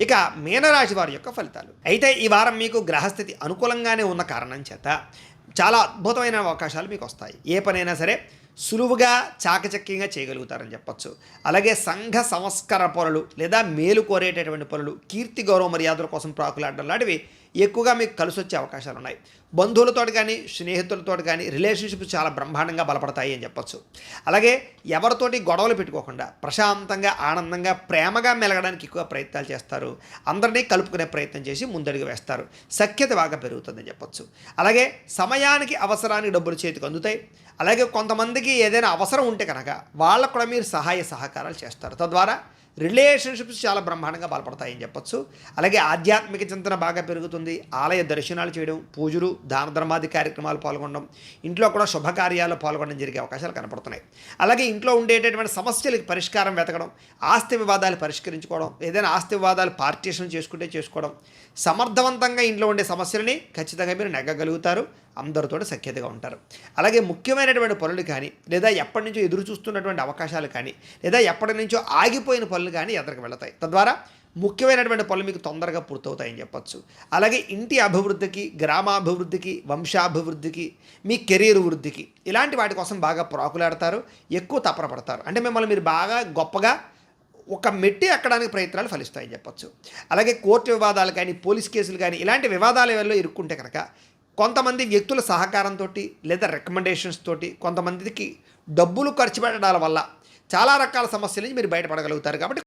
ఇక మీనరాశి వారి యొక్క ఫలితాలు. అయితే ఈ వారం మీకు గ్రహస్థితి అనుకూలంగానే ఉన్న కారణం చేత చాలా అద్భుతమైన అవకాశాలు మీకు వస్తాయి. ఏ పనైనా సరే సులువుగా చాకచక్యంగా చేయగలుగుతారని చెప్పచ్చు. అలాగే సంఘ సంస్కార పనులు లేదా మేలు కోరేటటువంటి పనులు, కీర్తి గౌరవ మర్యాదల కోసం ప్రాకులాడడం లాంటివి ఎక్కువగా మీకు కలిసి వచ్చే అవకాశాలు ఉన్నాయి. బంధువులతో కానీ స్నేహితులతో కానీ రిలేషన్షిప్స్ చాలా బ్రహ్మాండంగా బలపడతాయి అని చెప్పచ్చు. అలాగే ఎవరితోటి గొడవలు పెట్టుకోకుండా ప్రశాంతంగా ఆనందంగా ప్రేమగా మెలగడానికి ఎక్కువ ప్రయత్నాలు చేస్తారు. అందరినీ కలుపుకునే ప్రయత్నం చేసి ముందడుగు వేస్తారు. సఖ్యత బాగా పెరుగుతుందని చెప్పచ్చు. అలాగే సమయానికి అవసరానికి డబ్బులు చేతికి అందుతాయి. అలాగే కొంతమందికి ఏదైనా అవసరం ఉంటే కనుక వాళ్ళకు కూడా మీరు సహాయ సహకారాలు చేస్తారు. తద్వారా రిలేషన్షిప్స్ చాలా బ్రహ్మాండంగా బలపడతాయని చెప్పచ్చు. అలాగే ఆధ్యాత్మిక చింతన బాగా పెరుగుతుంది. ఆలయ దర్శనాలు చేయడం, పూజలు, దాన ధర్మాది కార్యక్రమాలు పాల్గొనడం, ఇంట్లో కూడా శుభకార్యాల్లో పాల్గొనడం జరిగే అవకాశాలు కనపడుతున్నాయి. అలాగే ఇంట్లో ఉండేటటువంటి సమస్యలకు పరిష్కారం వెతకడం, ఆస్తి వివాదాలు పరిష్కరించుకోవడం, ఏదైనా ఆస్తి వివాదాలు పార్టీషన్ చేసుకుంటే చేసుకోవడం, సమర్థవంతంగా ఇంట్లో ఉండే సమస్యలని ఖచ్చితంగా మీరు నెగ్గగలుగుతారు. అందరితో సఖ్యతగా ఉంటారు. అలాగే ముఖ్యమైనటువంటి పనులు కానీ లేదా ఎప్పటి నుంచో ఎదురు చూస్తున్నటువంటి అవకాశాలు కానీ లేదా ఎప్పటి నుంచో ఆగిపోయిన పనులు కానీ ఎదురుకు వెళతాయి. తద్వారా ముఖ్యమైనటువంటి పనులు మీకు తొందరగా పూర్తవుతాయని చెప్పచ్చు. అలాగే ఇంటి అభివృద్ధికి, గ్రామాభివృద్ధికి, వంశాభివృద్ధికి, మీ కెరీర్ వృద్ధికి ఇలాంటి వాటి కోసం బాగా ప్రాకులాడతారు, ఎక్కువ తపన పడతారు. అంటే మిమ్మల్ని మీరు బాగా గొప్పగా ఒక మెట్టి ఎక్కడానికి ప్రయత్నాలు ఫలిస్తాయని చెప్పచ్చు. అలాగే కోర్టు వివాదాలు కానీ పోలీస్ కేసులు కానీ ఇలాంటి వివాదాల వల్ల ఇరుక్కుంటే కనుక కొంతమంది వ్యక్తుల సహకారంతో లేదా రికమెండేషన్స్ తోటి కొంతమందికి డబ్బులు ఖర్చు పెట్టడాల వల్ల చాలా రకాల సమస్యల నుంచి మీరు బయటపడగలుగుతారు. కాబట్టి